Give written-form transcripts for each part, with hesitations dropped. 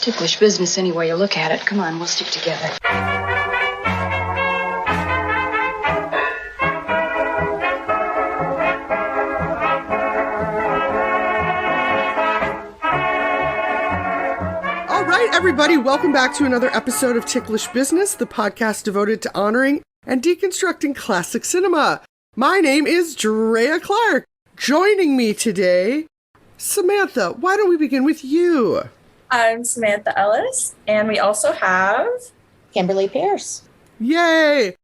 ticklish business any way you look at it. Come on, we'll stick together. All right, everybody, welcome back to another episode of Ticklish Business, the podcast devoted to honoring and deconstructing classic cinema. My name is Drea Clark. Joining me today, Samantha. Why don't we begin with you? I'm Samantha Ellis, and we also have Kimberly Pierce. Yay!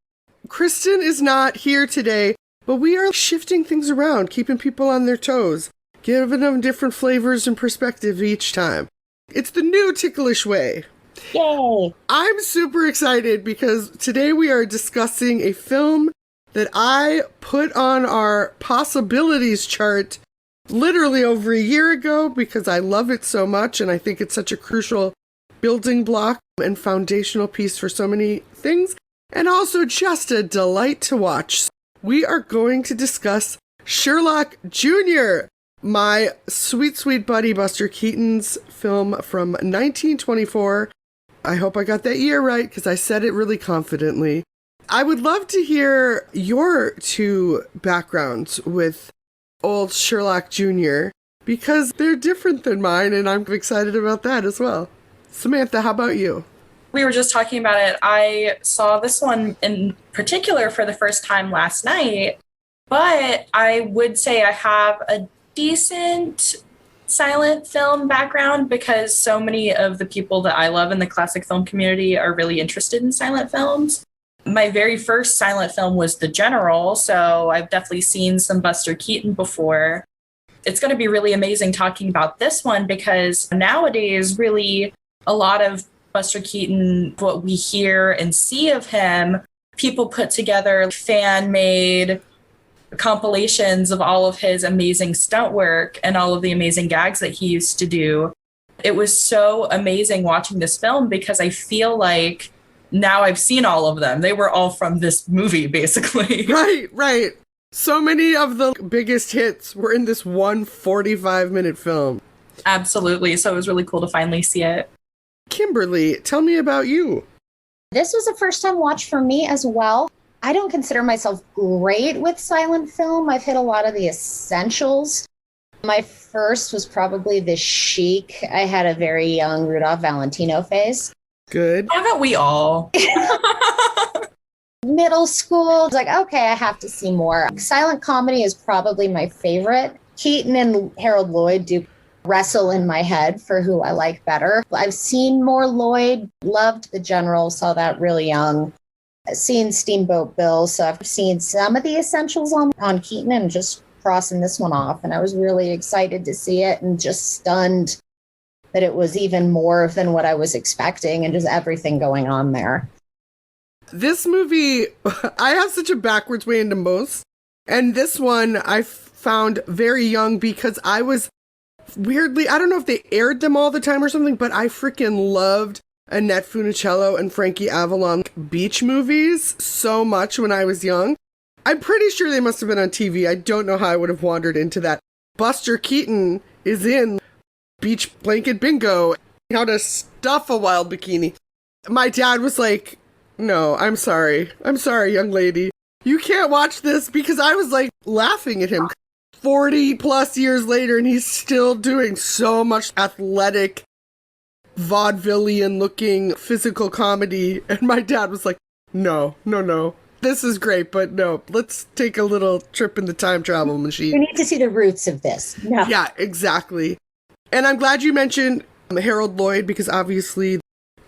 Kristen is not here today, but we are shifting things around, keeping people on their toes, giving them different flavors and perspective each time. It's the new Ticklish way. Yay! I'm super excited because today we are discussing a film that I put on our possibilities chart literally over a year ago because I love it so much and I think it's such a crucial building block and foundational piece for so many things, and also just a delight to watch. We are going to discuss Sherlock Jr., my sweet, sweet buddy Buster Keaton's film from 1924. I hope I got that year right because I said it really confidently. I would love to hear your two backgrounds with old Sherlock Jr. because they're different than mine, and I'm excited about that as well. Samantha, how about you? We were just talking about it. I saw this one in particular for the first time last night, but I would say I have a decent silent film background because so many of the people that I love in the classic film community are really interested in silent films. My very first silent film was The General, so I've definitely seen some Buster Keaton before. It's going to be really amazing talking about this one because nowadays, really, a lot of Buster Keaton, what we hear and see of him, people put together fan-made compilations of all of his amazing stunt work and all of the amazing gags that he used to do. It was so amazing watching this film because I feel like now I've seen all of them. They were all from this movie, basically. Right. So many of the biggest hits were in this one 45-minute film. Absolutely. So it was really cool to finally see it. Kimberly, tell me about you. This was a first-time watch for me as well. I don't consider myself great with silent film. I've hit a lot of the essentials. My first was probably The Chic. I had a very young Rudolph Valentino phase. Good. Haven't we all? Middle school, I was like, okay, I have to see more. Silent comedy is probably my favorite. Keaton and Harold Lloyd do wrestle in my head for who I like better. I've seen more Lloyd, loved The General, saw that really young. I've seen Steamboat Bill, so I've seen some of the essentials on Keaton and just crossing this one off. And I was really excited to see it and just stunned that it was even more than what I was expecting and just everything going on there. This movie, I have such a backwards way into most. And this one I found very young because I was weirdly, I don't know if they aired them all the time or something, but I freaking loved Annette Funicello and Frankie Avalon beach movies so much when I was young. I'm pretty sure they must have been on TV. I don't know how I would have wandered into that. Buster Keaton is in Beach Blanket Bingo, How to Stuff a Wild Bikini. My dad was like, no, I'm sorry, young lady. You can't watch this because I was like laughing at him 40 plus years later and he's still doing so much athletic, vaudevillian looking physical comedy. And my dad was like, no. This is great, but no, let's take a little trip in the time travel machine. You need to see the roots of this. No. Yeah, exactly. And I'm glad you mentioned Harold Lloyd because obviously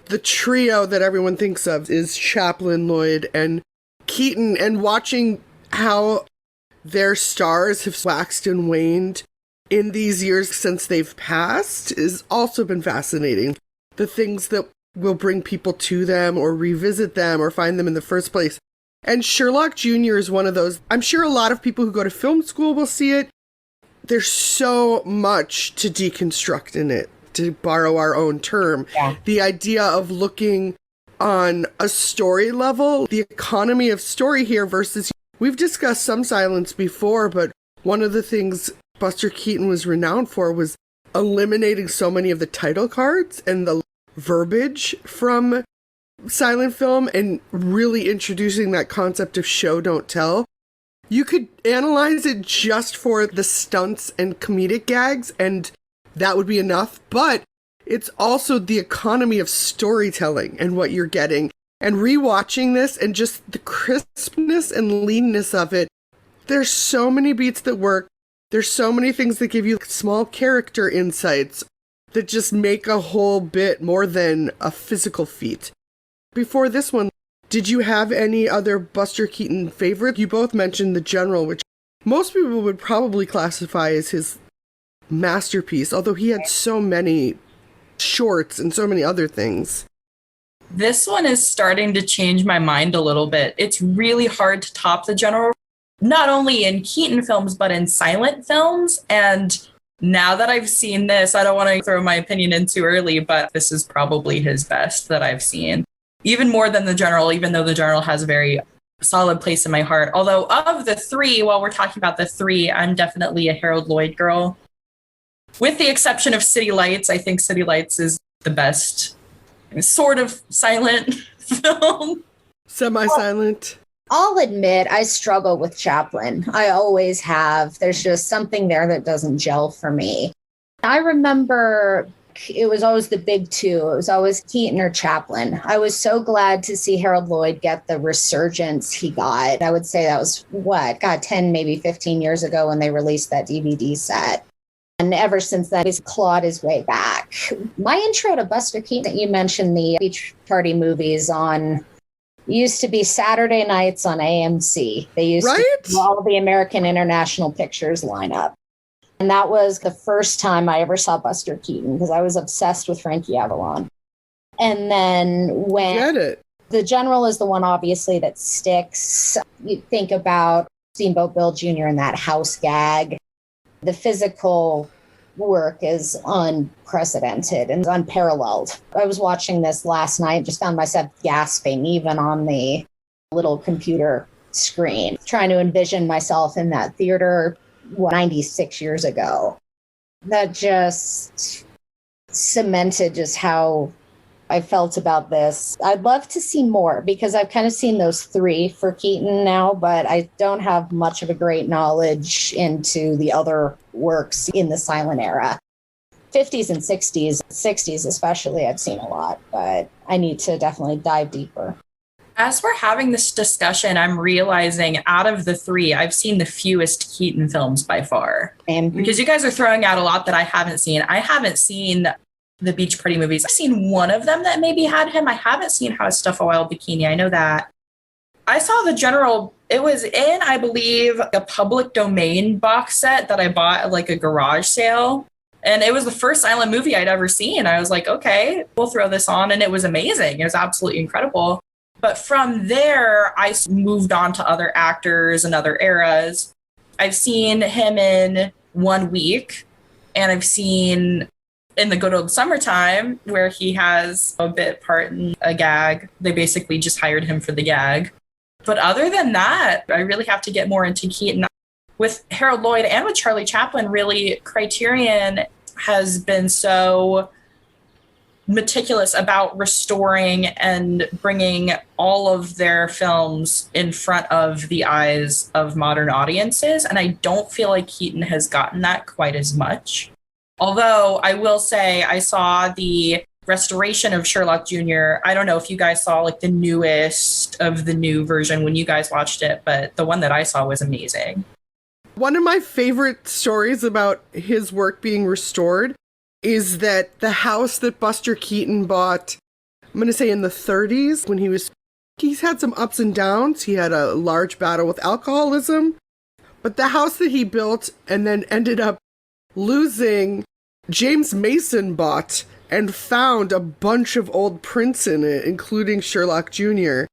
the trio that everyone thinks of is Chaplin, Lloyd, and Keaton. And watching how their stars have waxed and waned in these years since they've passed has also been fascinating. The things that will bring people to them or revisit them or find them in the first place. And Sherlock Jr. is one of those. I'm sure a lot of people who go to film school will see it. There's so much to deconstruct in it, to borrow our own term. Yeah. The idea of looking on a story level, the economy of story here versus, we've discussed some silence before, but one of the things Buster Keaton was renowned for was eliminating so many of the title cards and the verbiage from silent film and really introducing that concept of show, don't tell. You could analyze it just for the stunts and comedic gags, and that would be enough. But it's also the economy of storytelling and what you're getting. And rewatching this and just the crispness and leanness of it, there's so many beats that work. There's so many things that give you small character insights that just make a whole bit more than a physical feat. Before this one, did you have any other Buster Keaton favorite? You both mentioned The General, which most people would probably classify as his masterpiece, although he had so many shorts and so many other things. This one is starting to change my mind a little bit. It's really hard to top The General, not only in Keaton films, but in silent films. And now that I've seen this, I don't want to throw my opinion in too early, but this is probably his best that I've seen. Even more than The General, even though The General has a very solid place in my heart. Although of the three, while we're talking about the three, I'm definitely a Harold Lloyd girl. With the exception of City Lights, I think City Lights is the best sort of silent film. Semi-silent. I'll admit I struggle with Chaplin. I always have. There's just something there that doesn't gel for me. I remember it was always the big two. It was always Keaton or Chaplin. I was so glad to see Harold Lloyd get the resurgence he got. I would say that was 10, maybe 15 years ago when they released that DVD set. And ever since then, he's clawed his way back. My intro to Buster Keaton, you mentioned the beach party movies on, used to be Saturday nights on AMC. They used to do all the American International Pictures lineup. And that was the first time I ever saw Buster Keaton because I was obsessed with Frankie Avalon. And then when The General is the one, obviously, that sticks. You think about Steamboat Bill Jr. and that house gag. The physical work is unprecedented and unparalleled. I was watching this last night, just found myself gasping even on the little computer screen, trying to envision myself in that theater 96 years ago. That just cemented just how I felt about this. I'd love to see more because I've kind of seen those three for Keaton now, but I don't have much of a great knowledge into the other works in the silent era. 50s and 60s especially, I've seen a lot, but I need to definitely dive deeper. As we're having this discussion, I'm realizing out of the three, I've seen the fewest Keaton films by far. Because you guys are throwing out a lot that I haven't seen. I haven't seen the beach party movies. I've seen one of them that maybe had him. I haven't seen How to Stuff a Wild Bikini. I know that. I saw The General. It was in, I believe, a public domain box set that I bought at like a garage sale. And it was the first silent movie I'd ever seen. I was like, okay, we'll throw this on. And it was amazing. It was absolutely incredible. But from there, I moved on to other actors and other eras. I've seen him in 1 Week, and I've seen in The Good Old Summertime, where he has a bit part in a gag. They basically just hired him for the gag. But other than that, I really have to get more into Keaton. With Harold Lloyd and with Charlie Chaplin, really, Criterion has been so meticulous about restoring and bringing all of their films in front of the eyes of modern audiences. And I don't feel like Keaton has gotten that quite as much. Although I will say I saw the restoration of Sherlock Jr. I don't know if you guys saw like the newest of the new version when you guys watched it, but the one that I saw was amazing. One of my favorite stories about his work being restored is that the house that Buster Keaton bought, I'm going to say in the 30s, when he's had some ups and downs. He had a large battle with alcoholism. But the house that he built and then ended up losing, James Mason bought and found a bunch of old prints in it, including Sherlock Jr.,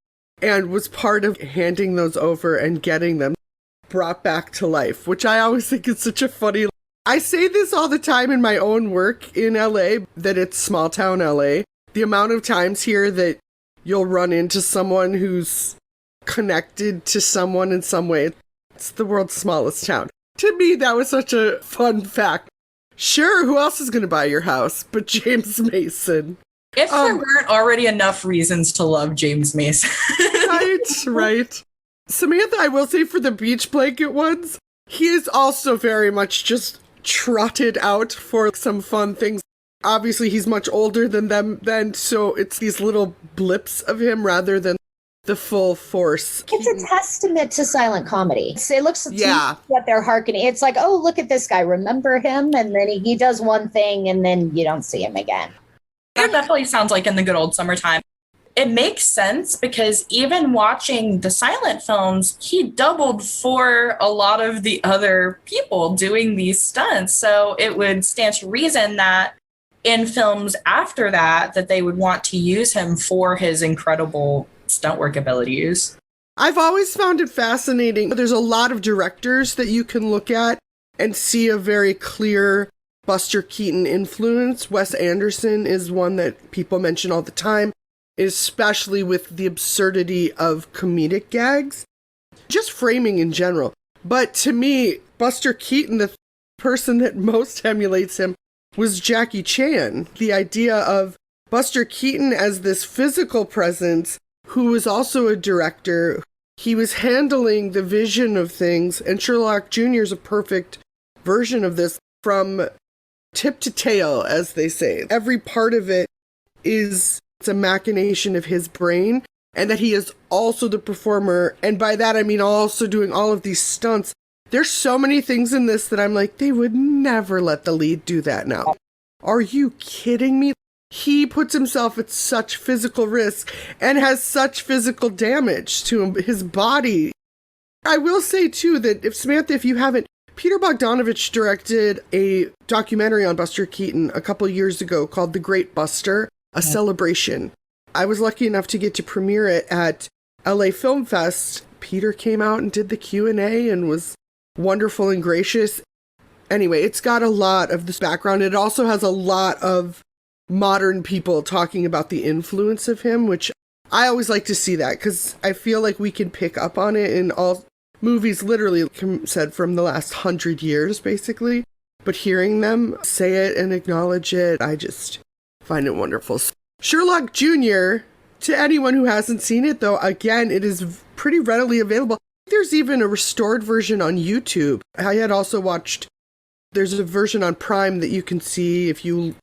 and was part of handing those over and getting them brought back to life, which I always think is such a funny. I say this all the time in my own work in LA, that it's small town LA. The amount of times here that you'll run into someone who's connected to someone in some way. It's the world's smallest town. To me, that was such a fun fact. Sure, who else is going to buy your house but James Mason? If there weren't already enough reasons to love James Mason. Right. Samantha, I will say for the beach blanket ones, he is also very much just trotted out for some fun things. Obviously, he's much older than them then, so it's these little blips of him rather than the full force. It's a testament to silent comedy. It looks to what they're hearkening. It's like, oh, look at this guy. Remember him? And then he does one thing and then you don't see him again. That definitely sounds like in the good old summertime. It makes sense because even watching the silent films, he doubled for a lot of the other people doing these stunts. So it would stand to reason that in films after that, that they would want to use him for his incredible stunt work abilities. I've always found it fascinating. There's a lot of directors that you can look at and see a very clear Buster Keaton influence. Wes Anderson is one that people mention all the time, especially with the absurdity of comedic gags, just framing in general. But to me, Buster Keaton, the person that most emulates him, was Jackie Chan. The idea of Buster Keaton as this physical presence who was also a director. He was handling the vision of things, and Sherlock Jr. is a perfect version of this from tip to tail, as they say. Every part of it is a machination of his brain, and that he is also the performer. And by that, I mean also doing all of these stunts. There's so many things in this that I'm like, they would never let the lead do that now. Are you kidding me? He puts himself at such physical risk and has such physical damage to his body. I will say, too, that if you haven't, Peter Bogdanovich directed a documentary on Buster Keaton a couple years ago called The Great Buster, a celebration. I was lucky enough to get to premiere it at LA Film Fest. Peter came out and did the Q&A and was wonderful and gracious. Anyway, it's got a lot of this background. It also has a lot of modern people talking about the influence of him, which I always like to see that because I feel like we can pick up on it in all movies, literally said from the last 100 years, basically. But hearing them say it and acknowledge it, I just find it wonderful. Sherlock Jr., to anyone who hasn't seen it, though, again, it is pretty readily available. There's even a restored version on YouTube. I had also watched, there's a version on Prime that you can see if you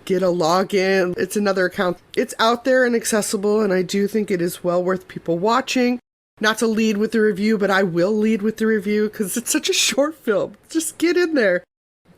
get a login. It's another account. It's out there and accessible, and I do think it is well worth people watching. Not to lead with the review, but I will lead with the review because it's such a short film. Just get in there.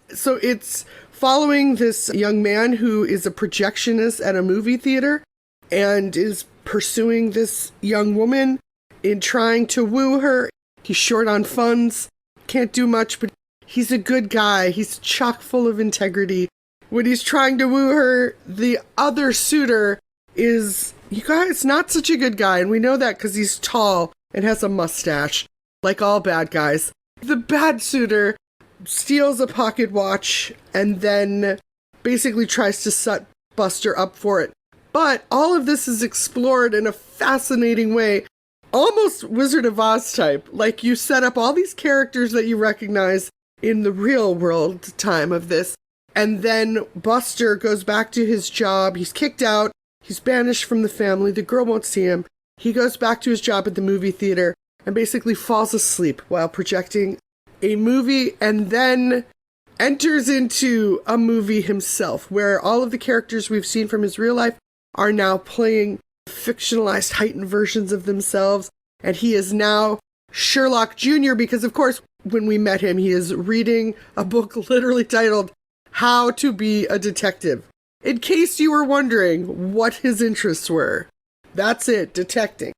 So it's following this young man who is a projectionist at a movie theater and is pursuing this young woman in trying to woo her. He's short on funds, can't do much, but he's a good guy. He's chock full of integrity. When he's trying to woo her, the other suitor is, you guys, not such a good guy. And we know that because he's tall and has a mustache, like all bad guys. The bad suitor steals a pocket watch and then basically tries to set Buster up for it. But all of this is explored in a fascinating way, almost Wizard of Oz type. Like you set up all these characters that you recognize in the real world time of this. And then Buster goes back to his job. He's kicked out. He's banished from the family. The girl won't see him. He goes back to his job at the movie theater and basically falls asleep while projecting a movie and then enters into a movie himself where all of the characters we've seen from his real life are now playing fictionalized, heightened versions of themselves. And he is now Sherlock Jr. because, of course, when we met him, he is reading a book literally titled How to Be a Detective. In case you were wondering what his interests were, that's it, detecting.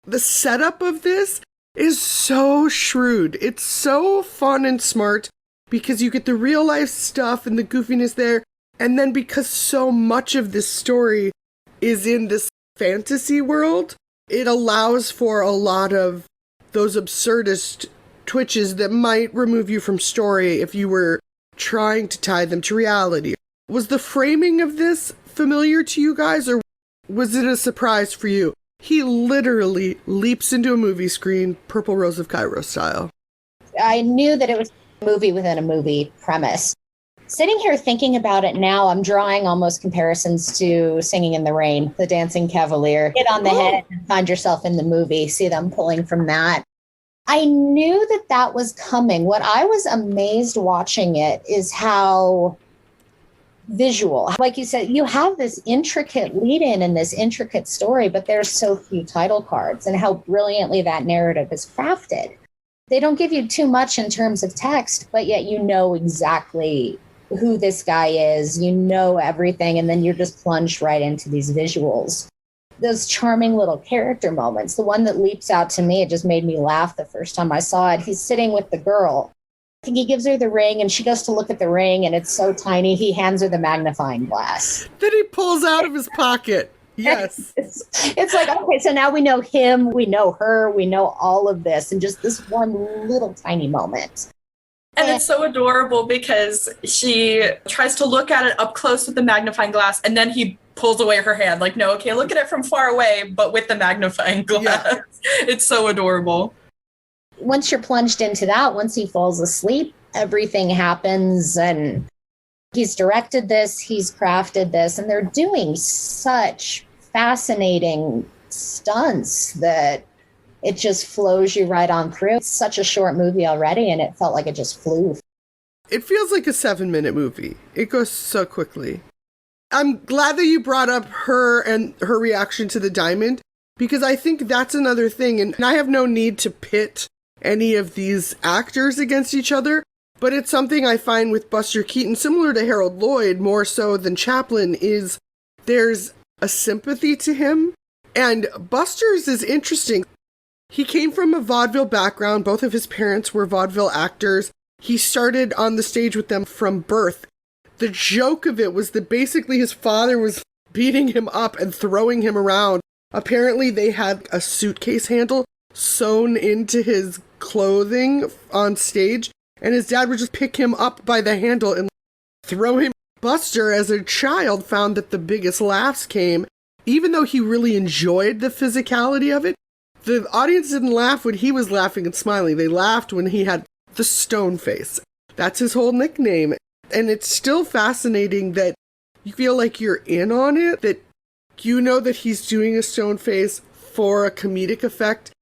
The setup of this is so shrewd. It's so fun and smart because you get the real life stuff and the goofiness there. And then because so much of this story is in this fantasy world, it allows for a lot of those absurdist twitches that might remove you from story if you were trying to tie them to reality. Was the framing of this familiar to you guys, or was it a surprise for you? He literally leaps into a movie screen, Purple Rose of Cairo style. I knew that it was a movie within a movie premise. Sitting here thinking about it now, I'm drawing almost comparisons to Singing in the Rain, The Dancing Cavalier. Hit on the head and find yourself in the movie. See them pulling from that. I knew that that was coming. What I was amazed watching it is how visual, like you said, you have this intricate lead in and this intricate story, but there's so few title cards, and how brilliantly that narrative is crafted. They don't give you too much in terms of text, but yet you know exactly who this guy is, you know everything, and then you're just plunged right into these visuals. Those charming little character moments. The one that leaps out to me, it just made me laugh the first time I saw it. He's sitting with the girl. I think he gives her the ring, and she goes to look at the ring, and it's so tiny, he hands her the magnifying glass. That he pulls out of his pocket. Yes. It's like, okay, so now we know him, we know her, we know all of this, and just this one little tiny moment. And it's so adorable because she tries to look at it up close with the magnifying glass, and then he pulls away her hand. Like, no, okay, look at it from far away, but with the magnifying glass. Yeah. It's so adorable. Once you're plunged into that, once he falls asleep, everything happens, and he's directed this, he's crafted this, and they're doing such fascinating stunts that it just flows you right on through. It's such a short movie already, and it felt like it just flew. It feels like a 7-minute movie. It goes so quickly. I'm glad that you brought up her and her reaction to the diamond, because I think that's another thing. And I have no need to pit any of these actors against each other, but it's something I find with Buster Keaton, similar to Harold Lloyd, more so than Chaplin, is there's a sympathy to him. And Buster's is interesting. He came from a vaudeville background. Both of his parents were vaudeville actors. He started on the stage with them from birth. The joke of it was that basically his father was beating him up and throwing him around. Apparently they had a suitcase handle sewn into his clothing on stage, and his dad would just pick him up by the handle and throw him. Buster, as a child, found that the biggest laughs came, even though he really enjoyed the physicality of it. The audience didn't laugh when he was laughing and smiling. They laughed when he had the stone face. That's his whole nickname. And it's still fascinating that you feel like you're in on it, that you know that he's doing a stone face for a comedic effect.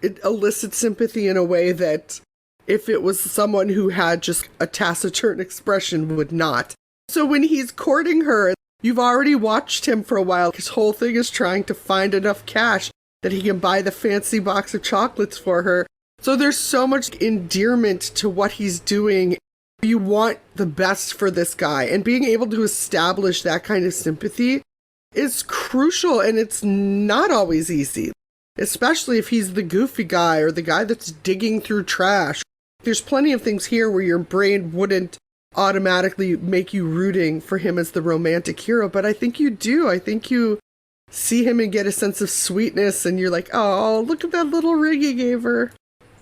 It elicits sympathy in a way that if it was someone who had just a taciturn expression would not. So when he's courting her, you've already watched him for a while. His whole thing is trying to find enough cash that he can buy the fancy box of chocolates for her. So there's so much endearment to what he's doing. You want the best for this guy, and being able to establish that kind of sympathy is crucial, and it's not always easy, especially if he's the goofy guy or the guy that's digging through trash. There's plenty of things here where your brain wouldn't automatically make you rooting for him as the romantic hero, but I think you do. I think you see him and get a sense of sweetness, and you're like, oh, look at that little ring he gave her.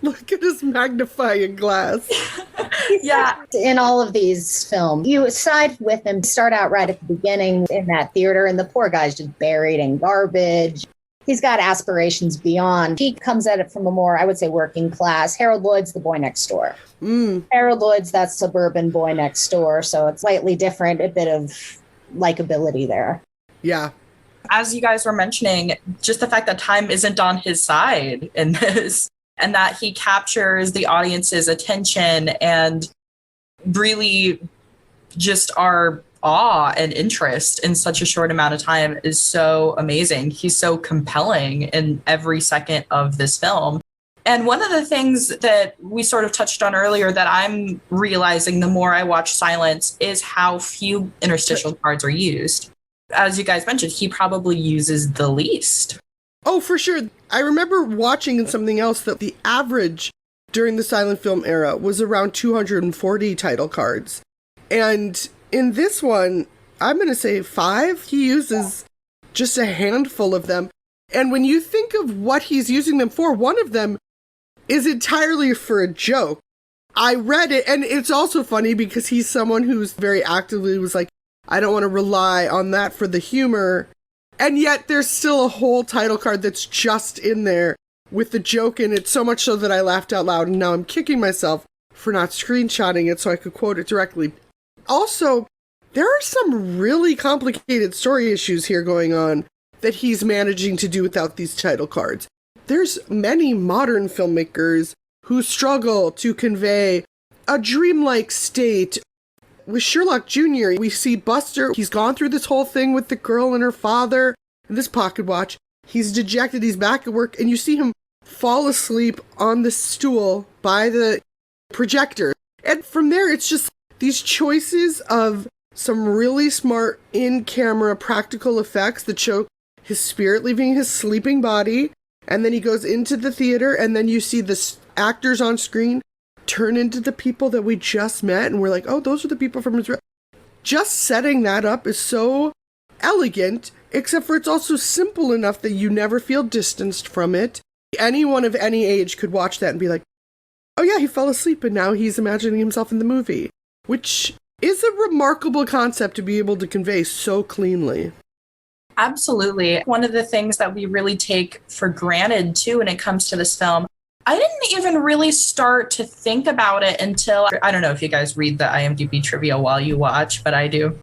Look at his magnifying glass. Yeah. In all of these films, you side with him, start out right at the beginning in that theater, and the poor guy's just buried in garbage. He's got aspirations beyond. He comes at it from a more, I would say, working class. Harold Lloyd's the boy next door. Harold Lloyd's that suburban boy next door, so it's slightly different, a bit of likability there. Yeah. As you guys were mentioning, just the fact that time isn't on his side in this, and that he captures the audience's attention and really just our awe and interest in such a short amount of time is so amazing. He's so compelling in every second of this film. And one of the things that we sort of touched on earlier that I'm realizing the more I watch Silence is how few interstitial cards are used. As you guys mentioned, he probably uses the least. Oh, for sure. I remember watching in something else that the average during the silent film era was around 240 title cards. And in this one, I'm going to say 5. He uses just a handful of them. And when you think of what he's using them for, one of them is entirely for a joke. I read it, and it's also funny because he's someone who's very actively was like, I don't want to rely on that for the humor. And yet there's still a whole title card that's just in there with the joke in it, so much so that I laughed out loud, and now I'm kicking myself for not screenshotting it so I could quote it directly. Also, there are some really complicated story issues here going on that he's managing to do without these title cards. There's many modern filmmakers who struggle to convey a dreamlike state. With Sherlock Jr., we see Buster. He's gone through this whole thing with the girl and her father and this pocket watch. He's dejected. He's back at work. And you see him fall asleep on the stool by the projector. And from there, it's just these choices of some really smart in-camera practical effects that show his spirit leaving his sleeping body. And then he goes into the theater, and then you see the actors on screen turn into the people that we just met. And we're like, oh, those are the people from Israel. Just setting that up is so elegant, except for it's also simple enough that you never feel distanced from it. Anyone of any age could watch that and be like, oh yeah, he fell asleep and now he's imagining himself in the movie, which is a remarkable concept to be able to convey so cleanly. Absolutely. One of the things that we really take for granted, too, when it comes to this film, I didn't even really start to think about it until, I don't know if you guys read the IMDb trivia while you watch, but I do.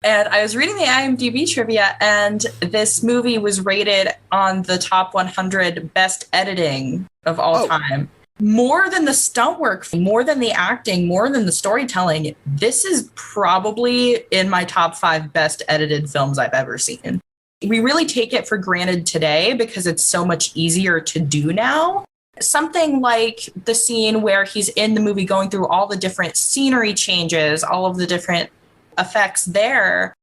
And I was reading the IMDb trivia, and this movie was rated on the top 100 best editing of all time. More than the stunt work, more than the acting, more than the storytelling. This is probably in my top 5 best edited films I've ever seen. We really take it for granted today because it's so much easier to do now. Something like the scene where he's in the movie going through all the different scenery changes, all of the different effects there.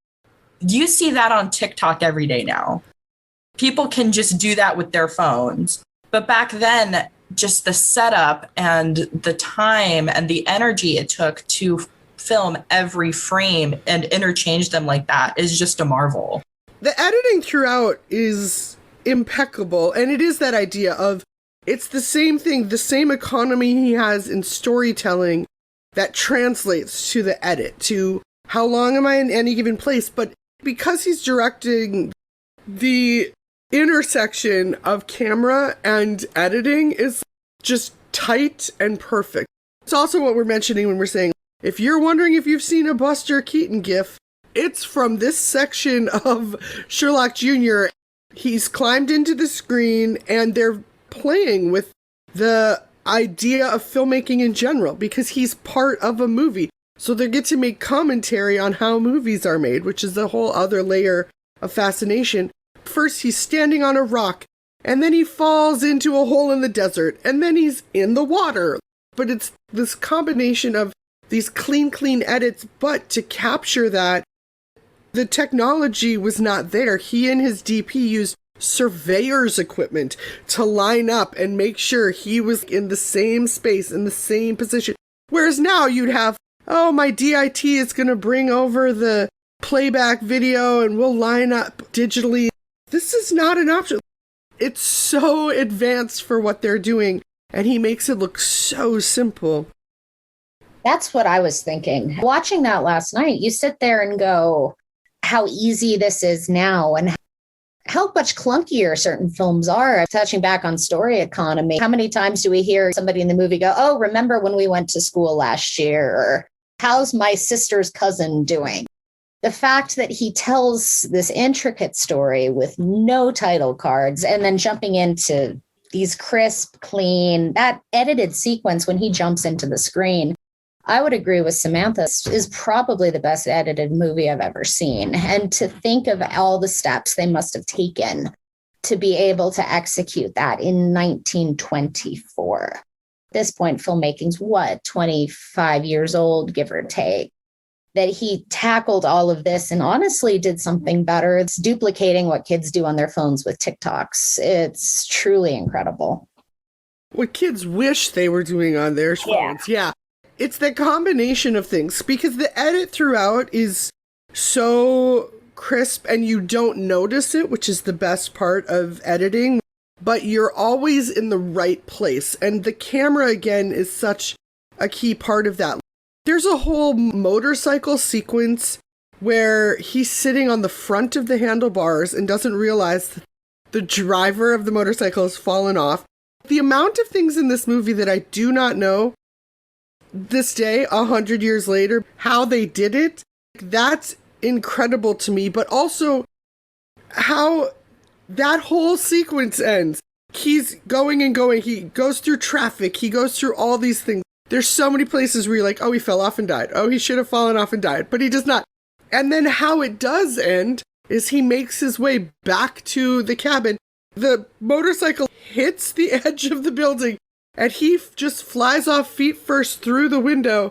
You see that on TikTok every day now. People can just do that with their phones. But back then, just the setup and the time and the energy it took to film every frame and interchange them like that is just a marvel. The editing throughout is impeccable, and it is that idea of it's the same thing, the same economy he has in storytelling that translates to the edit, to how long am I in any given place. But because he's directing, the intersection of camera and editing is just tight and perfect. It's also what we're mentioning when we're saying, if you're wondering if you've seen a Buster Keaton gif, it's from this section of Sherlock Jr. He's climbed into the screen and they're playing with the idea of filmmaking in general because he's part of a movie. So they get to make commentary on how movies are made, which is a whole other layer of fascination. First, he's standing on a rock, and then he falls into a hole in the desert, and then he's in the water. But it's this combination of these clean edits, but to capture that, the technology was not there. He and his DP used surveyor's equipment to line up and make sure he was in the same space, in the same position. Whereas now you'd have, oh, my DIT is going to bring over the playback video and we'll line up digitally. This is not an option. It's so advanced for what they're doing, and he makes it look so simple. That's what I was thinking. Watching that last night, you sit there and go, how easy this is now and how much clunkier certain films are. Touching back on story economy, how many times do we hear somebody in the movie go, oh, remember when we went to school last year? Or how's my sister's cousin doing? The fact that he tells this intricate story with no title cards and then jumping into these crisp, clean, that edited sequence when he jumps into the screen, I would agree with Samantha, is probably the best edited movie I've ever seen. And to think of all the steps they must have taken to be able to execute that in 1924. At this point, filmmaking's 25 years old, give or take. That he tackled all of this and honestly did something better. It's duplicating what kids do on their phones with TikToks. It's truly incredible. What kids wish they were doing on their phones. Yeah. It's the combination of things because the edit throughout is so crisp and you don't notice it, which is the best part of editing, but you're always in the right place. And the camera, again, is such a key part of that. There's a whole motorcycle sequence where he's sitting on the front of the handlebars and doesn't realize that the driver of the motorcycle has fallen off. The amount of things in this movie that I do not know this day, 100 years later, how they did it, that's incredible to me. But also how that whole sequence ends. He's going and going. He goes through traffic. He goes through all these things. There's so many places where you're like, oh, he fell off and died. Oh, he should have fallen off and died. But he does not. And then how it does end is he makes his way back to the cabin. The motorcycle hits the edge of the building and he just flies off feet first through the window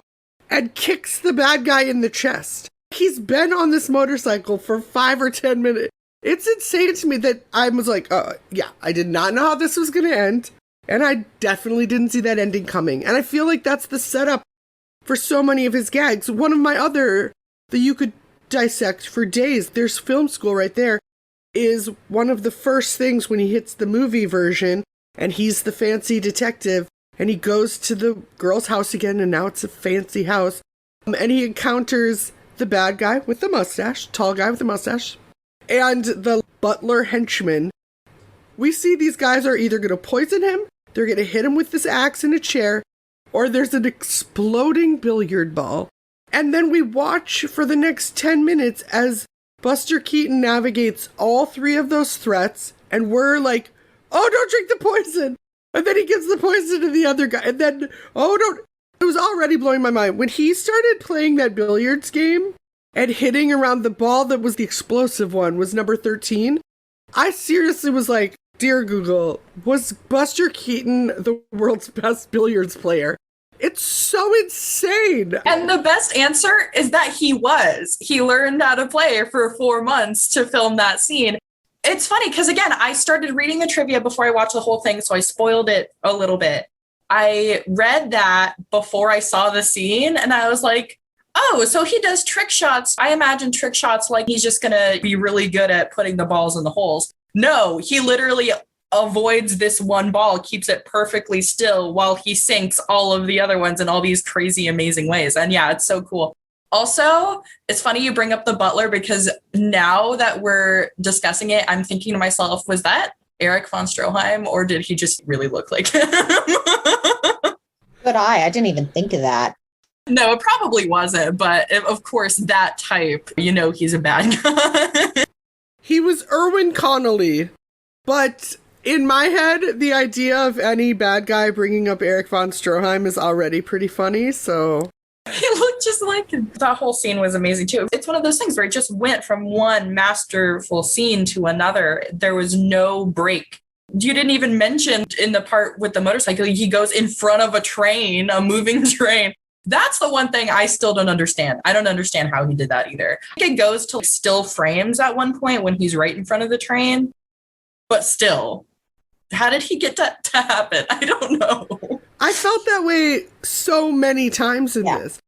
and kicks the bad guy in the chest. He's been on this motorcycle for 5 or 10 minutes. It's insane to me that I was like, yeah, I did not know how this was going to end. And I definitely didn't see that ending coming. And I feel like that's the setup for so many of his gags. One of my other that you could dissect for days, there's Film School right there, is one of the first things when he hits the movie version and he's the fancy detective and he goes to the girl's house again and now it's a fancy house. And he encounters the bad guy with the mustache, tall guy with the mustache, and the butler henchman. We see these guys are either going to poison him, they're going to hit him with this axe in a chair, or there's an exploding billiard ball. And then we watch for the next 10 minutes as Buster Keaton navigates all 3 of those threats, and we're like, oh, don't drink the poison. And then he gives the poison to the other guy. And then, oh, don't. It was already blowing my mind. When he started playing that billiards game and hitting around the ball that was the explosive one, was number 13, I seriously was like, dear Google, was Buster Keaton the world's best billiards player? It's so insane. And the best answer is that he was. He learned how to play for 4 months to film that scene. It's funny because, again, I started reading the trivia before I watched the whole thing, so I spoiled it a little bit. I read that before I saw the scene, and I was like, oh, so he does trick shots. I imagine trick shots like he's just going to be really good at putting the balls in the holes. No, he literally avoids this one ball, keeps it perfectly still while he sinks all of the other ones in all these crazy, amazing ways. And yeah, it's so cool. Also, it's funny you bring up the butler because now that we're discussing it, I'm thinking to myself, was that Eric von Stroheim or did he just really look like him? Good eye. I didn't even think of that. No, it probably wasn't. But of course, that type, he's a bad guy. He was Erwin Connolly, but in my head, the idea of any bad guy bringing up Eric von Stroheim is already pretty funny, so... He looked just like him. That whole scene was amazing, too. It's one of those things where it just went from one masterful scene to another. There was no break. You didn't even mention in the part with the motorcycle, he goes in front of a train, a moving train. That's the one thing I still don't understand. I don't understand how he did that either. It goes to still frames at one point when he's right in front of the train. But still, how did he get that to happen? I don't know. I felt that way so many times in this.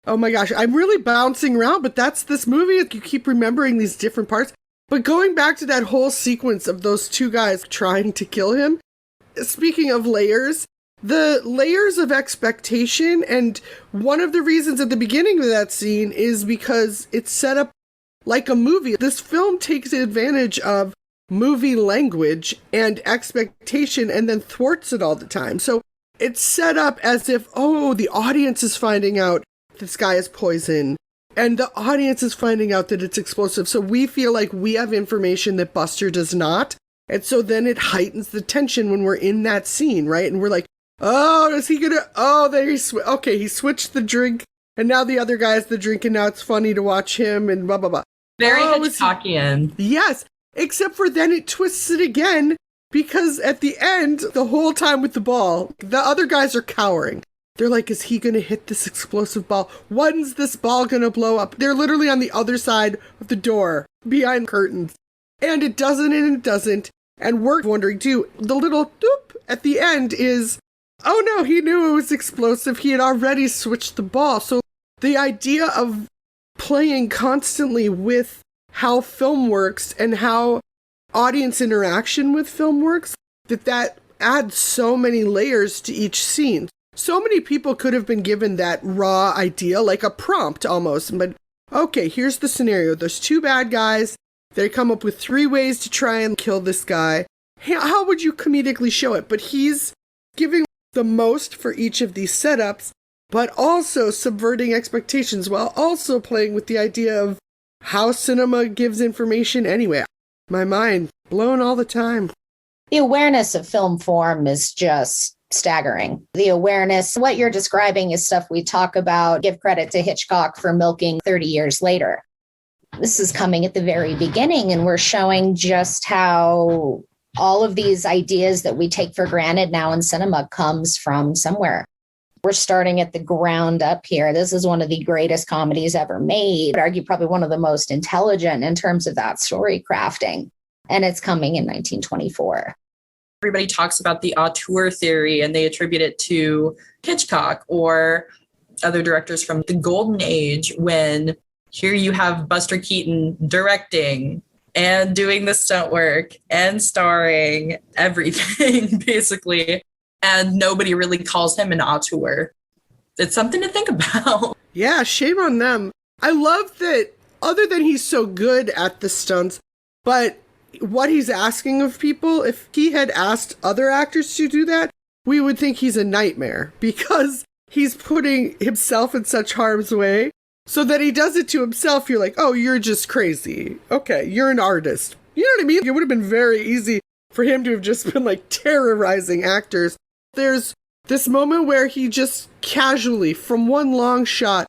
Oh my gosh, I'm really bouncing around, but that's this movie. You keep remembering these different parts. But going back to that whole sequence of those 2 guys trying to kill him, speaking of layers, the layers of expectation, and one of the reasons at the beginning of that scene is because it's set up like a movie. This film takes advantage of movie language and expectation and then thwarts it all the time. So it's set up as if, oh, the audience is finding out this guy is poison and the audience is finding out that it's explosive. So we feel like we have information that Buster does not. And so then it heightens the tension when we're in that scene, right? And we're like, oh, is he gonna, oh, there he okay, he switched the drink and now the other guy's the drink and now it's funny to watch him and blah, blah, blah. Very Hitchcockian. Yes. Except for then it twists it again because at the end, the whole time with the ball, the other guys are cowering. They're like, is he going to hit this explosive ball? When's this ball going to blow up? They're literally on the other side of the door, behind curtains. And it doesn't, and it doesn't. And we're wondering too, the little doop at the end is, oh no, he knew it was explosive. He had already switched the ball. So the idea of playing constantly with how film works and how audience interaction with film works, that adds so many layers to each scene. So many people could have been given that raw idea, like a prompt almost. But okay, here's the scenario. There's 2 bad guys. They come up with 3 ways to try and kill this guy. How would you comedically show it? But he's giving the most for each of these setups. but also subverting expectations while also playing with the idea of how cinema gives information anyway. My mind blown all the time. The awareness of film form is just staggering. The awareness, what you're describing is stuff we talk about, give credit to Hitchcock for milking 30 years later. This is coming at the very beginning, and we're showing just how all of these ideas that we take for granted now in cinema comes from somewhere. We're starting at the ground up here. This is one of the greatest comedies ever made. I'd argue probably one of the most intelligent in terms of that story crafting. And it's coming in 1924. Everybody talks about the auteur theory and they attribute it to Hitchcock or other directors from the golden age, when here you have Buster Keaton directing and doing the stunt work and starring everything, basically. And nobody really calls him an auteur. It's something to think about. Yeah, shame on them. I love that, other than he's so good at the stunts, but what he's asking of people, if he had asked other actors to do that, we would think he's a nightmare, because he's putting himself in such harm's way. So that he does it to himself, you're like, oh, you're just crazy. Okay, you're an artist. You know what I mean? It would have been very easy for him to have just been like terrorizing actors. There's this moment where he just casually, from one long shot,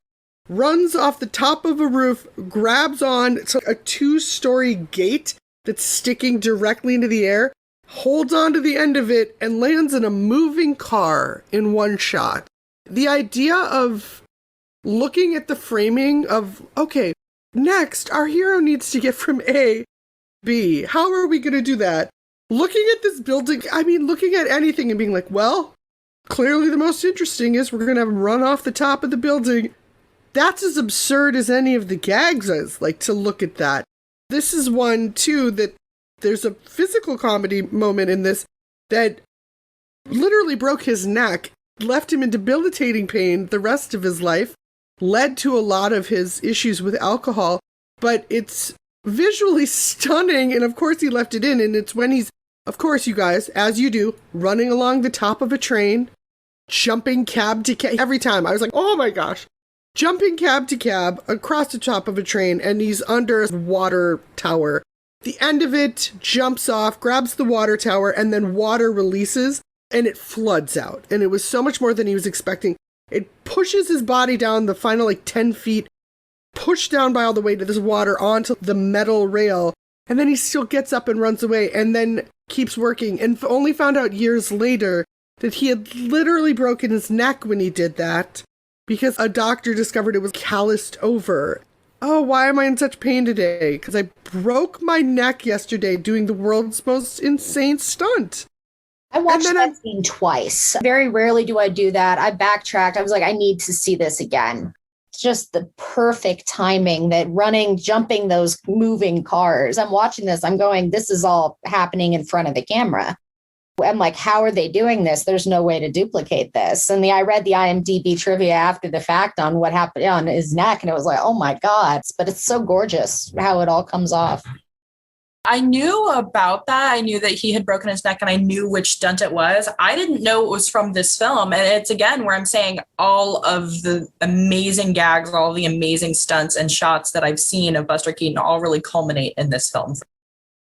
runs off the top of a roof, grabs on to a 2-story gate that's sticking directly into the air, holds on to the end of it, and lands in a moving car in one shot. The idea of looking at the framing of, okay, next, our hero needs to get from A, B. How are we going to do that? Looking at this building, looking at anything and being like, well, clearly the most interesting is we're going to have him run off the top of the building. That's as absurd as any of the gags is, like, to look at that. This is one, too, that there's a physical comedy moment in this that literally broke his neck, left him in debilitating pain the rest of his life, led to a lot of his issues with alcohol, but it's visually stunning, and of course he left it in, and it's when he's, of course, you guys, as you do, running along the top of a train, jumping cab to cab. Every time I was like, oh my gosh, jumping cab to cab across the top of a train, and he's under a water tower. The end of it, jumps off, grabs the water tower, and then water releases, and it floods out. And it was so much more than he was expecting. It pushes his body down the final 10 feet, pushed down by all the weight of this water onto the metal rail, and then he still gets up and runs away, and then keeps working, and only found out years later that he had literally broken his neck when he did that, because a doctor discovered it was calloused over. Oh, why am I in such pain today? Because I broke my neck yesterday doing the world's most insane stunt. I watched that scene twice. Very rarely do I do that. I backtracked. I was like, I need to see this again. Just the perfect timing, that jumping those moving cars. I'm watching this. I'm going, this is all happening in front of the camera. I'm like, how are they doing this? There's no way to duplicate this. And I read the IMDb trivia after the fact on what happened on his neck. And it was like, oh my God. But it's so gorgeous how it all comes off. I knew about that. I knew that he had broken his neck and I knew which stunt it was. I didn't know it was from this film. And it's again where I'm saying all of the amazing gags, all the amazing stunts and shots that I've seen of Buster Keaton all really culminate in this film.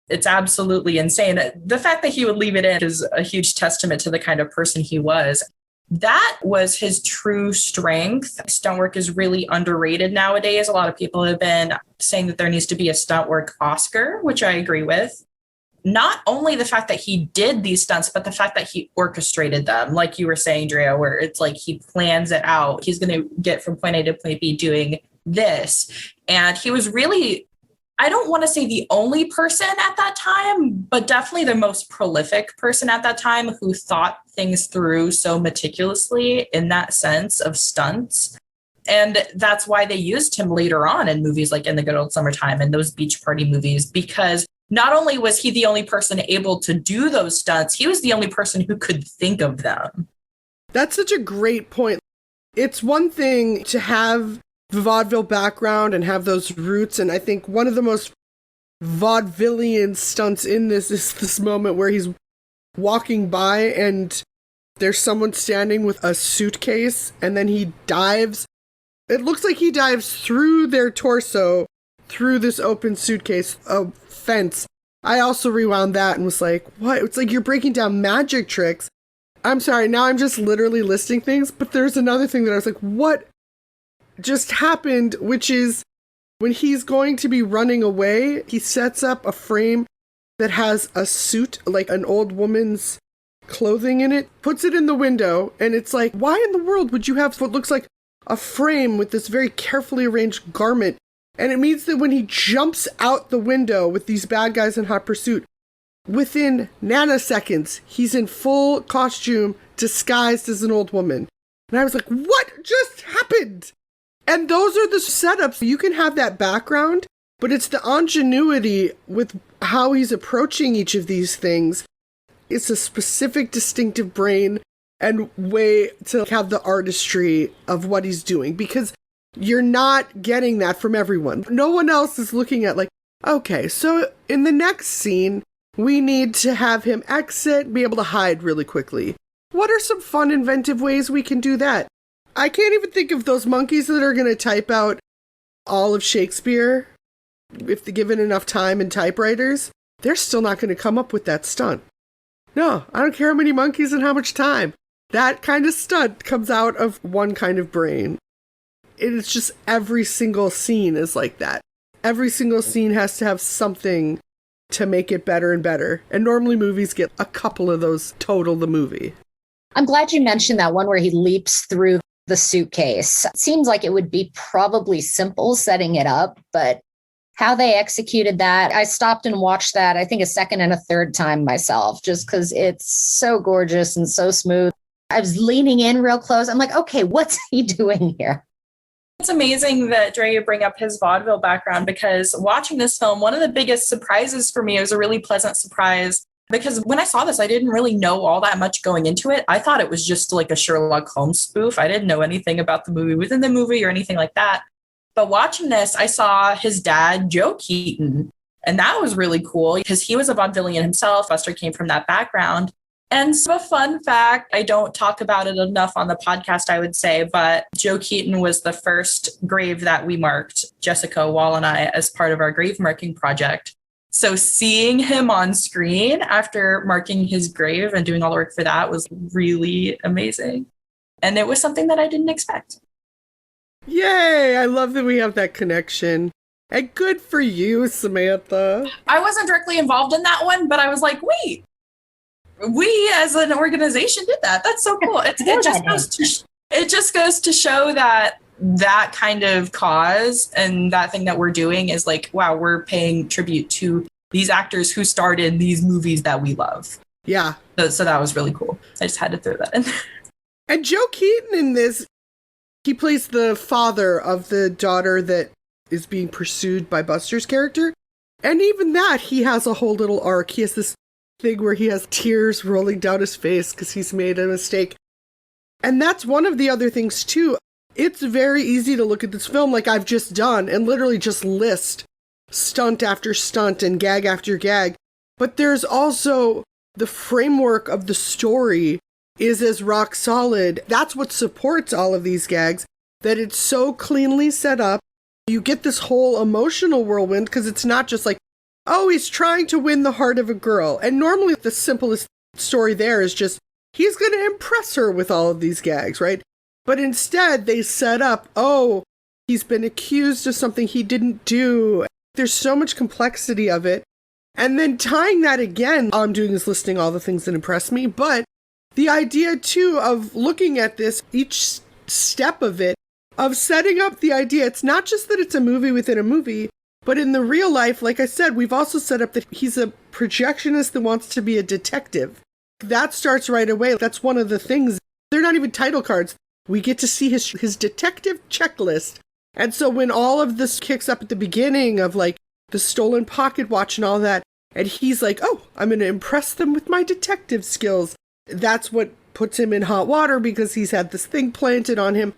It's absolutely insane. The fact that he would leave it in is a huge testament to the kind of person he was. That was his true strength. Stunt work is really underrated nowadays. A lot of people have been saying that there needs to be a stunt work Oscar, which I agree with. Not only the fact that he did these stunts, but the fact that he orchestrated them. Like you were saying, Drea, where it's like he plans it out. He's going to get from point A to point B doing this. And he was really, I don't want to say the only person at that time, but definitely the most prolific person at that time who thought things through so meticulously in that sense of stunts. And that's why they used him later on in movies like In the Good Old Summertime and those beach party movies, because not only was he the only person able to do those stunts, he was the only person who could think of them. That's such a great point. It's one thing to have the vaudeville background and have those roots. And I think one of the most vaudevillian stunts in this is this moment where he's walking by and there's someone standing with a suitcase, and then he dives. It looks like he dives through their torso, through this open suitcase, a fence. I also rewound that and was like, what? It's like you're breaking down magic tricks. I'm sorry, now I'm just literally listing things, but there's another thing that I was like, what just happened, which is when he's going to be running away, he sets up a frame that has a suit, like an old woman's clothing in it, puts it in the window, and it's like, why in the world would you have what looks like a frame with this very carefully arranged garment? And it means that when he jumps out the window with these bad guys in hot pursuit, within nanoseconds, he's in full costume, disguised as an old woman. And I was like, what just happened? And those are the setups. You can have that background, but it's the ingenuity with how he's approaching each of these things. It's a specific, distinctive brain and way to have the artistry of what he's doing, because you're not getting that from everyone. No one else is looking at like, okay, so in the next scene, we need to have him exit, be able to hide really quickly. What are some fun, inventive ways we can do that? I can't even think of those monkeys that are going to type out all of Shakespeare. If they're given enough time and typewriters, they're still not going to come up with that stunt. No, I don't care how many monkeys and how much time. That kind of stunt comes out of one kind of brain. It's just every single scene is like that. Every single scene has to have something to make it better and better. And normally movies get a couple of those total the movie. I'm glad you mentioned that one where he leaps through the suitcase. It seems like it would be probably simple setting it up, but how they executed that, I stopped and watched that, I think a second and a third time myself, just because it's so gorgeous and so smooth. I was leaning in real close. I'm like, okay, what's he doing here? It's amazing that Dre, you bring up his vaudeville background, because watching this film, one of the biggest surprises for me, it was a really pleasant surprise, because when I saw this, I didn't really know all that much going into it. I thought it was just like a Sherlock Holmes spoof. I didn't know anything about the movie within the movie or anything like that. But watching this, I saw his dad, Joe Keaton, and that was really cool because he was a vaudevillian himself. Buster came from that background. And so a fun fact, I don't talk about it enough on the podcast, I would say, but Joe Keaton was the first grave that we marked, Jessica Wall and I, as part of our grave marking project. So seeing him on screen after marking his grave and doing all the work for that was really amazing. And it was something that I didn't expect. Yay! I love that we have that connection. And good for you, Samantha. I wasn't directly involved in that one, but I was like, wait, we as an organization did that. That's so cool. It just goes to show that that kind of cause and that thing that we're doing is like, wow, we're paying tribute to these actors who starred in these movies that we love. Yeah. So that was really cool. I just had to throw that in. And Joe Keaton in this, he plays the father of the daughter that is being pursued by Buster's character. And even that, he has a whole little arc. He has this thing where he has tears rolling down his face because he's made a mistake. And that's one of the other things, too. It's very easy to look at this film like I've just done and literally just list stunt after stunt and gag after gag. But there's also the framework of the story is as rock solid. That's what supports all of these gags, that it's so cleanly set up. You get this whole emotional whirlwind because it's not just like, oh, he's trying to win the heart of a girl. And normally the simplest story there is just, he's going to impress her with all of these gags, right? But instead they set up, oh, he's been accused of something he didn't do. There's so much complexity of it. And then tying that again, all I'm doing is listing all the things that impress me. But the idea, too, of looking at this, each step of it, of setting up the idea, it's not just that it's a movie within a movie, but in the real life, like I said, we've also set up that he's a projectionist that wants to be a detective. That starts right away. That's one of the things. They're not even title cards. We get to see his detective checklist. And so when all of this kicks up at the beginning of like the stolen pocket watch and all that, and he's like, oh, I'm going to impress them with my detective skills. That's what puts him in hot water because he's had this thing planted on him.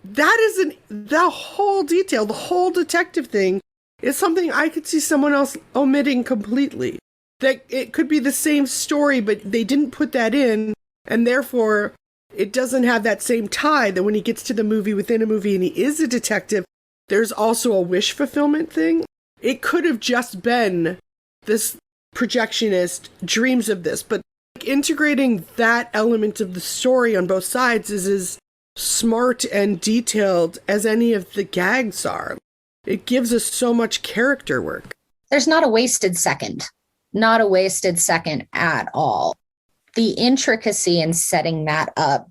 That isn't the whole detail. The whole detective thing is something I could see someone else omitting completely. That it could be the same story, but they didn't put that in And therefore, it doesn't have that same tie that when he gets to the movie within a movie and he is a detective, there's also a wish fulfillment thing. It could have just been this projectionist dreams of this, but integrating that element of the story on both sides is as smart and detailed as any of the gags are. It gives us so much character work. There's not a wasted second. Not a wasted second at all. The intricacy in setting that up,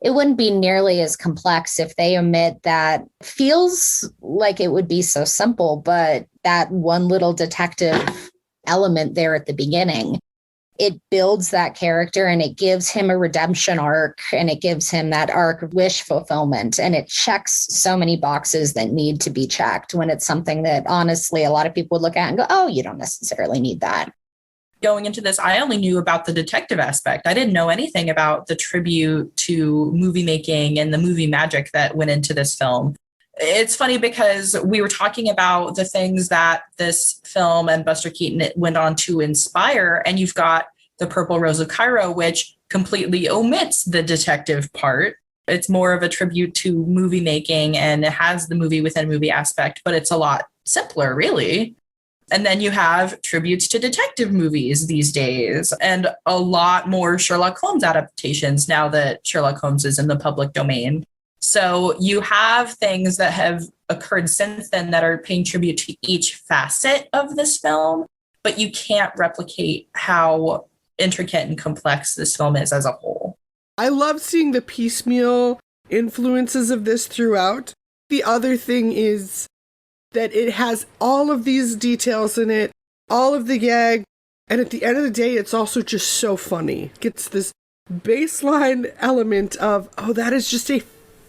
it wouldn't be nearly as complex if they omit that. Feels like it would be so simple, but that one little detective element there at the beginning, it builds that character and it gives him a redemption arc and it gives him that arc of wish fulfillment. And it checks so many boxes that need to be checked when it's something that honestly a lot of people would look at and go, oh, you don't necessarily need that. Going into this, I only knew about the detective aspect. I didn't know anything about the tribute to movie making and the movie magic that went into this film. It's funny because we were talking about the things that this film and Buster Keaton went on to inspire, and you've got The Purple Rose of Cairo, which completely omits the detective part. It's more of a tribute to movie making, and it has the movie within movie aspect, but it's a lot simpler, really. And then you have tributes to detective movies these days, and a lot more Sherlock Holmes adaptations now that Sherlock Holmes is in the public domain. So you have things that have occurred since then that are paying tribute to each facet of this film, but you can't replicate how intricate and complex this film is as a whole. I love seeing the piecemeal influences of this throughout. The other thing is that it has all of these details in it, all of the gag, and at the end of the day, it's also just so funny. It gets this baseline element of, oh, that is just a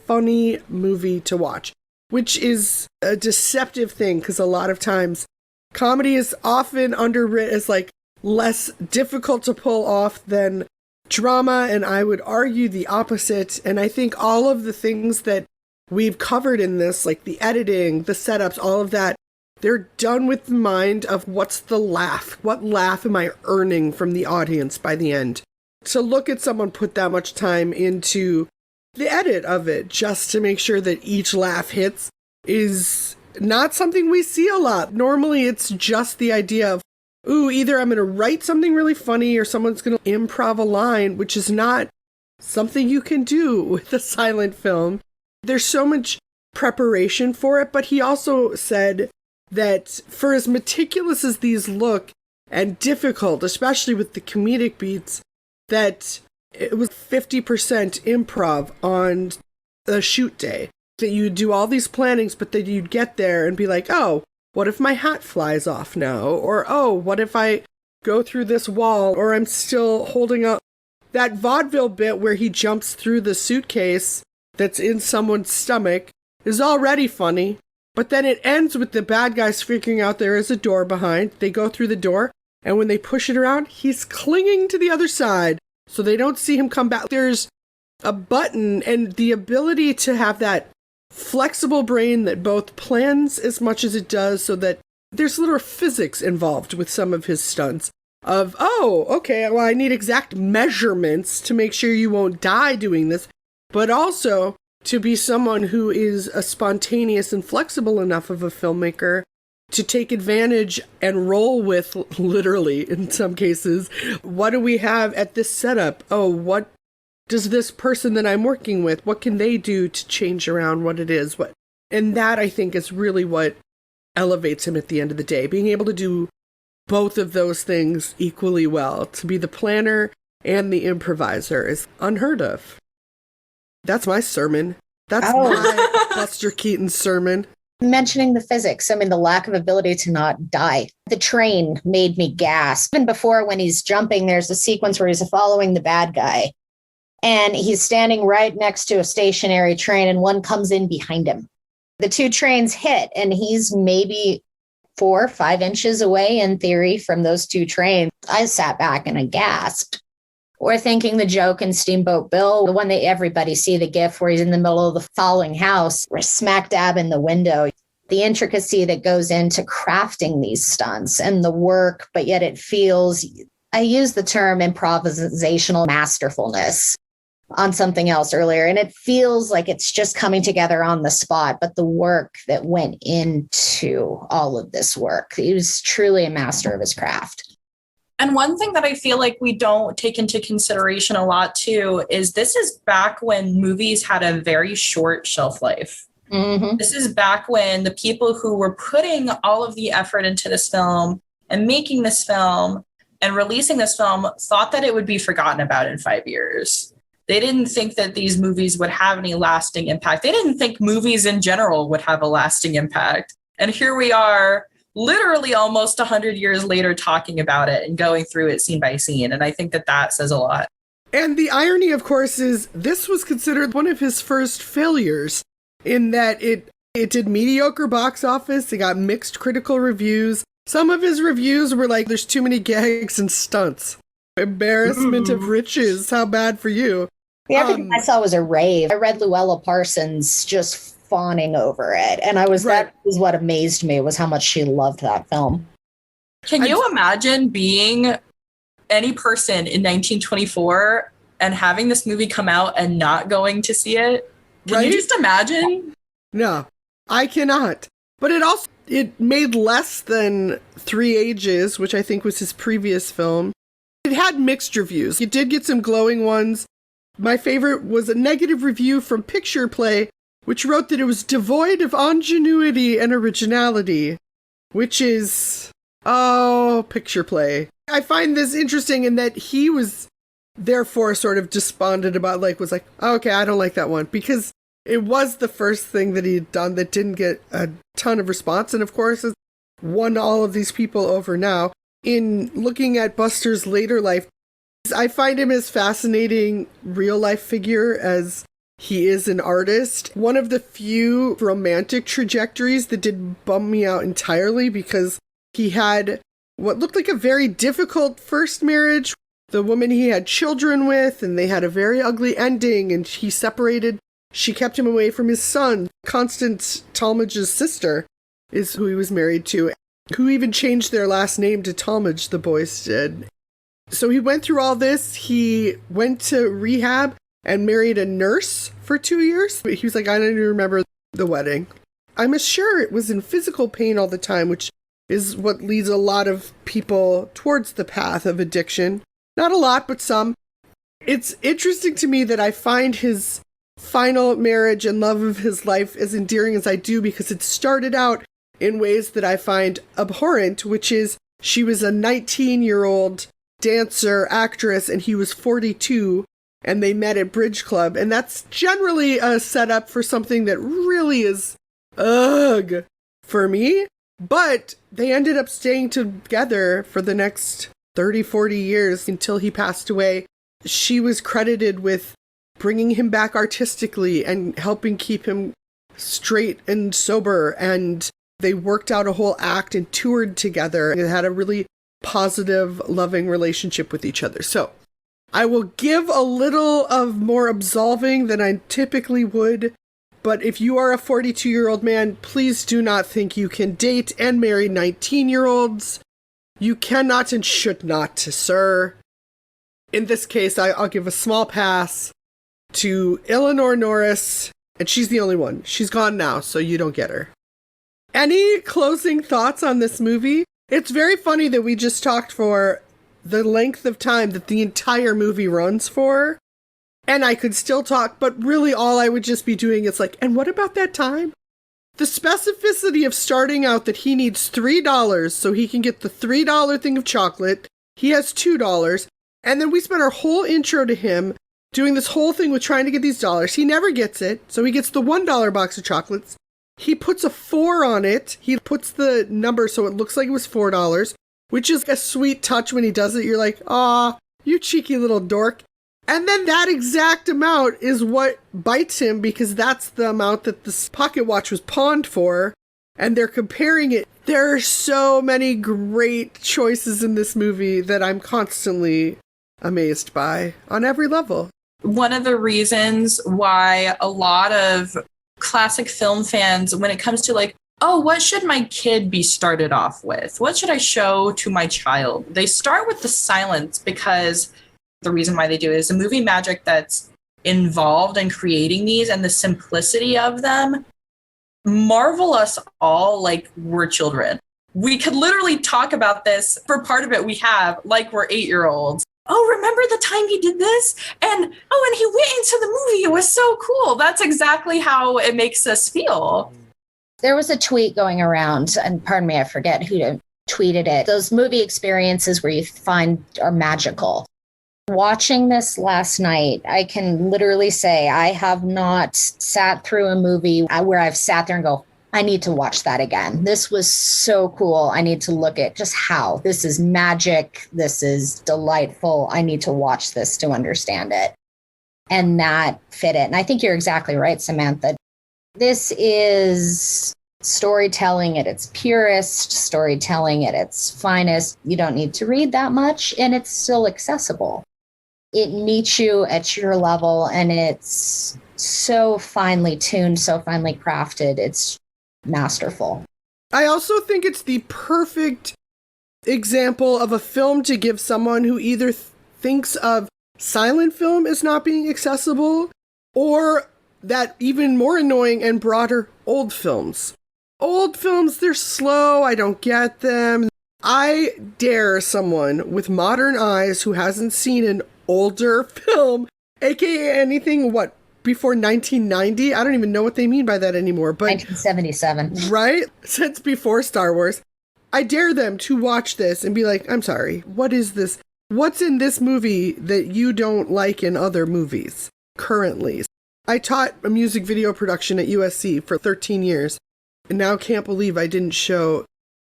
funny movie to watch, which is a deceptive thing because a lot of times comedy is often underwritten as like less difficult to pull off than drama, and I would argue the opposite. And I think all of the things that we've covered in this, like the editing, the setups, all of that, they're done with the mind of what's the laugh? What laugh am I earning from the audience by the end? To look at someone put that much time into the edit of it just to make sure that each laugh hits is not something we see a lot. Normally it's just the idea of, ooh, either I'm going to write something really funny or someone's going to improv a line, which is not something you can do with a silent film. There's so much preparation for it, but he also said that for as meticulous as these look and difficult, especially with the comedic beats, that it was 50% improv on a shoot day. That you'd do all these plannings, but then you'd get there and be like, oh, what if my hat flies off now? Or, oh, what if I go through this wall? Or I'm still holding up that vaudeville bit where he jumps through the suitcase that's in someone's stomach is already funny. But then it ends with the bad guys figuring out there is a door behind. They go through the door, and when they push it around, he's clinging to the other side. So they don't see him come back. There's a button and the ability to have that flexible brain that both plans as much as it does so that there's little physics involved with some of his stunts of, oh, okay, well, I need exact measurements to make sure you won't die doing this, but also to be someone who is a spontaneous and flexible enough of a filmmaker to take advantage and roll with, literally, in some cases, what do we have at this setup? Oh, what does this person that I'm working with, what can they do to change around what it is? And that, I think, is really what elevates him at the end of the day. Being able to do both of those things equally well, to be the planner and the improviser, is unheard of. That's my sermon. That's my Buster Keaton sermon. Mentioning the physics, I mean, the lack of ability to not die. The train made me gasp. Even before, when he's jumping, there's a sequence where he's following the bad guy. And he's standing right next to a stationary train, and one comes in behind him. The two trains hit, and he's maybe 4 or 5 inches away, in theory, from those two trains. I sat back and I gasped. Or thinking the joke in Steamboat Bill, the one that everybody see, the gif where he's in the middle of the falling house, we're smack dab in the window. The intricacy that goes into crafting these stunts and the work, but yet it feels I used the term improvisational masterfulness on something else earlier, and it feels like it's just coming together on the spot. But the work that went into all of this work, he was truly a master of his craft. And one thing that I feel like we don't take into consideration a lot too is this is back when movies had a very short shelf life. Mm-hmm. This is back when the people who were putting all of the effort into this film and making this film and releasing this film thought that it would be forgotten about in 5 years. They didn't think that these movies would have any lasting impact. They didn't think movies in general would have a lasting impact. And here we are, literally almost 100 years later, talking about it and going through it scene by scene. And I think that that says a lot. And the irony, of course, is this was considered one of his first failures in that it did mediocre box office. It got mixed critical reviews. Some of his reviews were like, there's too many gags and stunts. Embarrassment of riches. How bad for you? Everything I saw was a rave. I read Luella Parsons just fawning over it. And that was what amazed me, was how much she loved that film. Can you imagine being any person in 1924 and having this movie come out and not going to see it? Can you just imagine? No, I cannot. But it made less than 3 Ages, which I think was his previous film. It had mixed reviews. It did get some glowing ones. My favorite was a negative review from Picture Play, which wrote that it was devoid of ingenuity and originality, which is, Picture Play. I find this interesting in that he was therefore sort of despondent about, okay, I don't like that one, because it was the first thing that he had done that didn't get a ton of response, and of course has won all of these people over now. In looking at Buster's later life, I find him as fascinating real-life figure as he is an artist. One of the few romantic trajectories that did bum me out entirely, because he had what looked like a very difficult first marriage. The woman he had children with, and they had a very ugly ending, and he separated. She kept him away from his son. Constance Talmadge's sister is who he was married to, who even changed their last name to Talmadge, the boys did. So he went through all this. He went to rehab and married a nurse for 2 years. He was like, I don't even remember the wedding. I'm sure it was in physical pain all the time, which is what leads a lot of people towards the path of addiction. Not a lot, but some. It's interesting to me that I find his final marriage and love of his life as endearing as I do, because it started out in ways that I find abhorrent, which is she was a 19-year-old dancer, actress, and he was 42, and they met at Bridge Club. And that's generally a setup for something that really is ugh for me. But they ended up staying together for the next 30, 40 years until he passed away. She was credited with bringing him back artistically and helping keep him straight and sober. And they worked out a whole act and toured together and had a really positive, loving relationship with each other. So I will give a little of more absolving than I typically would. But if you are a 42-year-old man, please do not think you can date and marry 19-year-olds. You cannot and should not, sir. In this case, I'll give a small pass to Eleanor Norris, and she's the only one. She's gone now, so you don't get her. Any closing thoughts on this movie? It's very funny that we just talked for the length of time that the entire movie runs for, and I could still talk, but really all I would just be doing is and what about that time? The specificity of starting out that he needs $3 so he can get the $3 thing of chocolate. He has $2, and then we spent our whole intro to him doing this whole thing with trying to get these dollars. He never gets it, so he gets the $1 box of chocolates. He puts a 4 on it. He puts the number so it looks like it was $4, which is a sweet touch when he does it. You're like, aw, you cheeky little dork. And then that exact amount is what bites him, because that's the amount that this pocket watch was pawned for. And they're comparing it. There are so many great choices in this movie that I'm constantly amazed by on every level. One of the reasons why a lot of classic film fans, when it comes to oh, what should my kid be started off with? What should I show to my child? They start with the silence because the reason why they do it is the movie magic that's involved in creating these and the simplicity of them marvel us all like we're children. We could literally talk about this for part of it we have like we're 8-year-olds. Oh, remember the time he did this? And he went into the movie. It was so cool. That's exactly how it makes us feel. There was a tweet going around, and pardon me, I forget who tweeted it. Those movie experiences where you find are magical. Watching this last night, I can literally say I have not sat through a movie where I've sat there and go, I need to watch that again. This was so cool. I need to look at just how this is magic. This is delightful. I need to watch this to understand it. And that fit it. And I think you're exactly right, Samantha. This is storytelling at its purest, storytelling at its finest. You don't need to read that much, and it's still accessible. It meets you at your level, and it's so finely tuned, so finely crafted. It's masterful. I also think it's the perfect example of a film to give someone who either thinks of silent film as not being accessible, or that even more annoying and broader old films. Old films, they're slow. I don't get them. I dare someone with modern eyes who hasn't seen an older film, aka anything, before 1990? I don't even know what they mean by that anymore. But 1977. Right? Since before Star Wars. I dare them to watch this and be like, I'm sorry, what is this? What's in this movie that you don't like in other movies currently? I taught a music video production at USC for 13 years, and now can't believe I didn't show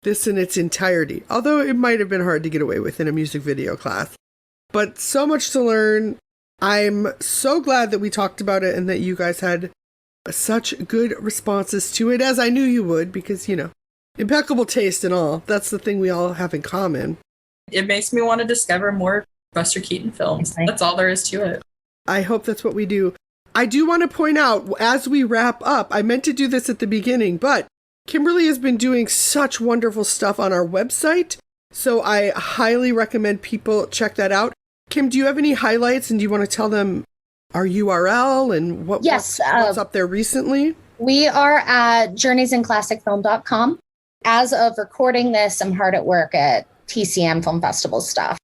this in its entirety, although it might have been hard to get away with in a music video class. But so much to learn. I'm so glad that we talked about it and that you guys had such good responses to it, as I knew you would, because, impeccable taste and all. That's the thing we all have in common. It makes me want to discover more Buster Keaton films. That's all there is to it. I hope that's what we do. I do want to point out, as we wrap up, I meant to do this at the beginning, but Kimberly has been doing such wonderful stuff on our website, so I highly recommend people check that out. Kim, do you have any highlights, and do you want to tell them our URL and what's up there recently? We are at journeysinclassicfilm.com. As of recording this, I'm hard at work at TCM Film Festival stuff.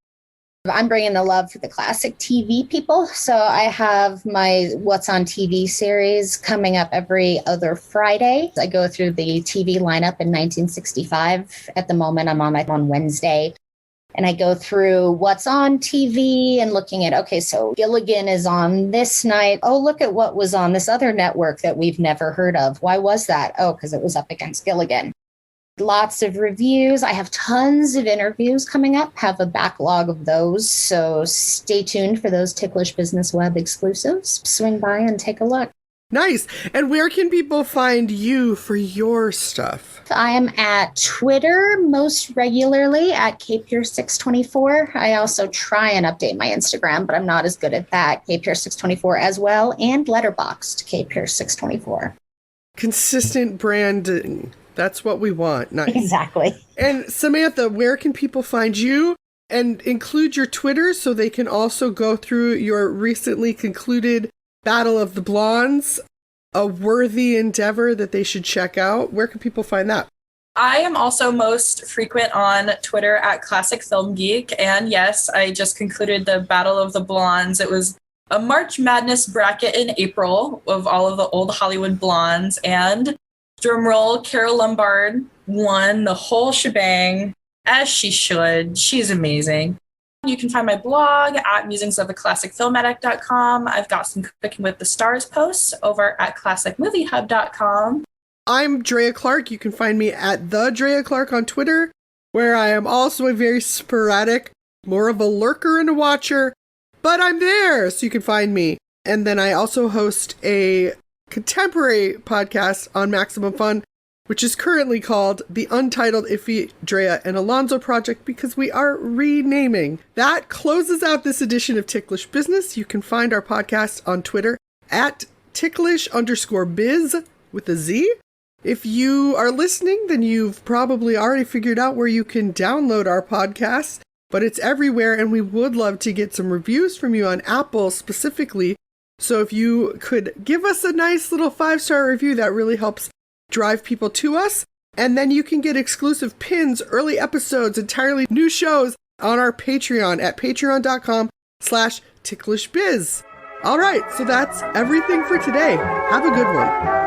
I'm bringing the love for the classic TV people. So I have my What's on TV series coming up every other Friday. I go through the TV lineup in 1965. At the moment, I'm on Wednesday. And I go through what's on TV and looking at, okay, so Gilligan is on this night. Oh, look at what was on this other network that we've never heard of. Why was that? Oh, because it was up against Gilligan. Lots of reviews. I have tons of interviews coming up, have a backlog of those. So stay tuned for those Ticklish Business Web exclusives. Swing by and take a look. Nice. And where can people find you for your stuff? I am at Twitter most regularly at kpure624. I also try and update my Instagram, but I'm not as good at that. kpure624 as well, and Letterboxd kpure624. Consistent branding. That's what we want. Nice. Exactly. And Samantha, where can people find you? And include your Twitter so they can also go through your recently concluded Battle of the Blondes, a worthy endeavor that they should check out. Where can people find that? I am also most frequent on Twitter at Classic Film Geek. And yes, I just concluded the Battle of the Blondes. It was a March Madness bracket in April of all of the old Hollywood blondes. And drumroll, Carol Lombard won the whole shebang, as she should. She's amazing. You can find my blog at musingsofaclassicfilmaddict.com. I've got some Cooking with the Stars posts over at classicmoviehub.com. I'm Drea Clark. You can find me at the Drea Clark on Twitter, where I am also a very sporadic, more of a lurker and a watcher, but I'm there, so you can find me. And then I also host a contemporary podcast on Maximum Fun, which is currently called The Untitled Iffy, Drea, and Alonzo Project, because we are renaming. That closes out this edition of Ticklish Business. You can find our podcast on Twitter at ticklish_biz with a Z. If you are listening, then you've probably already figured out where you can download our podcast, but it's everywhere, and we would love to get some reviews from you on Apple specifically. So if you could give us a nice little 5-star review, that really helps drive people to us. And then you can get exclusive pins, early episodes, entirely new shows on our Patreon at patreon.com/ticklishbiz. All right, so that's everything for today. Have a good one.